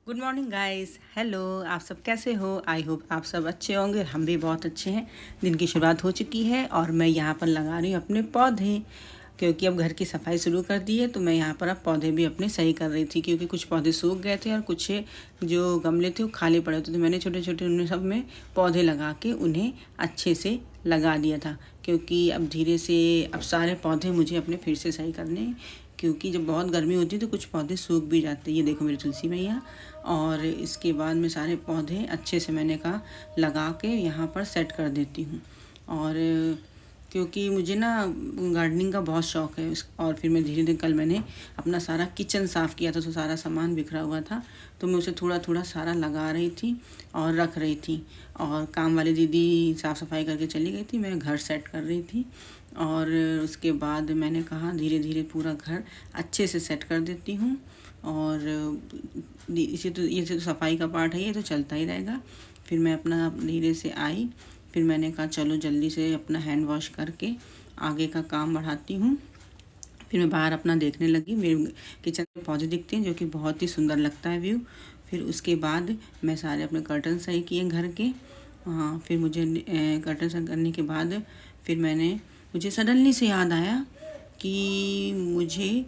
Good morning guys. Hello, आप सब कैसे हो? आई होप आप सब अच्छे होंगे। हम भी बहुत अच्छे हैं। दिन की शुरुआत हो चुकी है और मैं यहाँ पर लगा रही हूँ अपने पौधे, क्योंकि अब घर की सफाई शुरू कर दी है। तो मैं यहाँ पर अब पौधे भी अपने सही कर रही थी, क्योंकि कुछ पौधे सूख गए थे और कुछ जो गमले थे वो खाली पड़े थे। तो मैंने छोटे छोटे उन्हें सब में पौधे लगा के उन्हें अच्छे से लगा दिया था, क्योंकि अब धीरे से अब सारे पौधे मुझे अपने फिर से सही करने हैं, क्योंकि जब बहुत गर्मी होती है तो कुछ पौधे सूख भी जाते हैं। ये देखो मेरी तुलसी मैया। और इसके बाद मैं सारे पौधे अच्छे से मैंने कहा लगा के यहाँ पर सेट कर देती हूँ। और क्योंकि मुझे ना गार्डनिंग का बहुत शौक़ है। और फिर मैं धीरे धीरे कल मैंने अपना सारा किचन साफ़ किया था, तो सारा सामान बिखरा हुआ था, तो मैं उसे थोड़ा थोड़ा सारा लगा रही थी और रख रही थी। और काम वाली दीदी साफ़ सफाई करके चली गई थी, मैं घर सेट कर रही थी। और उसके बाद मैंने कहा धीरे धीरे पूरा घर अच्छे से सेट कर देती हूँ। और इसे तो ये तो सफाई का पार्ट है, ये तो चलता ही रहेगा। फिर मैं अपना धीरे से आई, फिर मैंने कहा चलो जल्दी से अपना हैंड वॉश करके आगे का काम बढ़ाती हूँ। फिर मैं बाहर अपना देखने लगी, मेरे किचन में पौधे दिखते हैं जो कि बहुत ही सुंदर लगता है व्यू। फिर उसके बाद मैं सारे अपने कर्टन सही किए घर के। हाँ, फिर मुझे कर्टन सही करने के बाद फिर मुझे सडनली से याद आया कि मुझे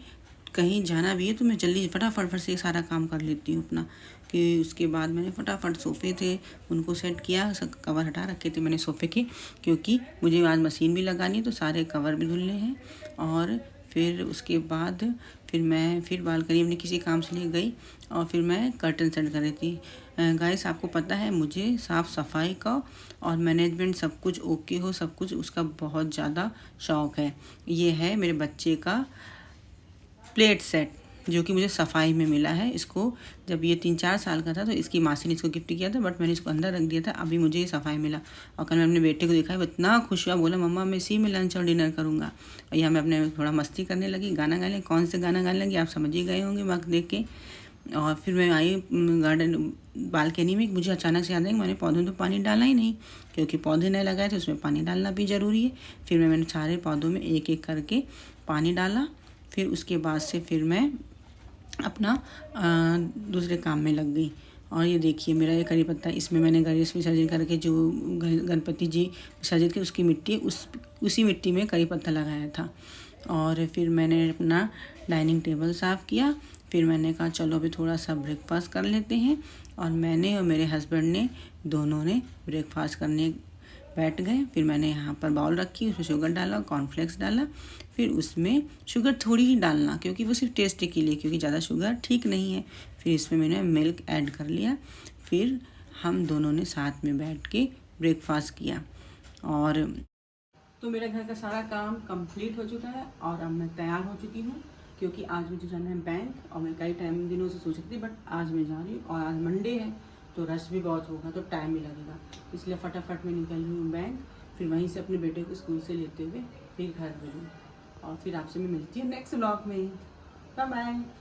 कहीं जाना भी है, तो मैं जल्दी फटाफट से सारा काम कर लेती हूँ अपना। कि उसके बाद मैंने फटाफट सोफ़े थे उनको सेट किया, सब कवर हटा रखे थे मैंने सोफ़े के, क्योंकि मुझे आज मशीन भी लगानी है तो सारे कवर भी धुलने हैं। और फिर उसके बाद मैं बालकनी अपने किसी काम से लिए गई और फिर मैं कर्टन सेट कर रही थी। गाइस, आपको पता है मुझे साफ़ सफाई का और मैनेजमेंट सब कुछ ओके हो, सब कुछ उसका बहुत ज़्यादा शौक़ है। ये है मेरे बच्चे का प्लेट सेट, जो कि मुझे सफाई में मिला है। इसको जब ये 3-4 साल का था तो इसकी मासी ने इसको गिफ्ट किया था, बट मैंने इसको अंदर रख दिया था। अभी मुझे ये सफाई मिला और कल मैं अपने बेटे को दिखाई, वो इतना खुश हुआ, बोला मम्मा मैं इसी में लंच और डिनर करूँगा। और यहाँ मैं अपने थोड़ा मस्ती करने लगी, गाना गाने। कौन से गाना गाने लगी आप समझ ही गए होंगे वक्त देख के। और फिर मैं आई गार्डन बालकनी में। मुझे अचानक से याद आया कि मैंने पौधों में तो पानी डाला ही नहीं, क्योंकि पौधे नए लगाए थे, उसमें पानी डालना भी ज़रूरी है। फिर मैंने सारे पौधों में एक एक करके पानी डाला। फिर उसके बाद से फिर मैं अपना दूसरे काम में लग गई। और ये देखिए मेरा ये करी पत्ता, इसमें मैंने गणेश विसर्जन करके जो गणपति जी विसर्जित के उसकी मिट्टी उसी मिट्टी में करी पत्ता लगाया था। और फिर मैंने अपना डाइनिंग टेबल साफ़ किया। फिर मैंने कहा चलो अभी थोड़ा सा ब्रेकफास्ट कर लेते हैं। और मैंने और मेरे हस्बैंड ने दोनों ने ब्रेकफास्ट करने बैठ गए। फिर मैंने यहाँ पर बाउल रखी, उसमें शुगर डाला, कॉर्नफ्लेक्स डाला। फिर उसमें शुगर थोड़ी ही डालना, क्योंकि वो सिर्फ टेस्ट के लिए, क्योंकि ज़्यादा शुगर ठीक नहीं है। फिर इसमें मैंने मिल्क ऐड कर लिया। फिर हम दोनों ने साथ में बैठ के ब्रेकफास्ट किया। और तो मेरे घर का सारा काम कंप्लीट हो चुका है और अब मैं तैयार हो चुकी हूँ, क्योंकि आज मुझे जाना है बैंक। और मैं कई दिनों से सोच रही थी, बट आज मैं जा रही हूँ। और आज मंडे है तो रश भी बहुत होगा, तो टाइम भी लगेगा, इसलिए फटाफट मैं निकल रही हूँ बैंक। फिर वहीं से अपने बेटे को स्कूल से लेते हुए फिर घर भेजूँ। और फिर आपसे मैं मिलती हूँ नेक्स्ट व्लॉग में। Bye bye.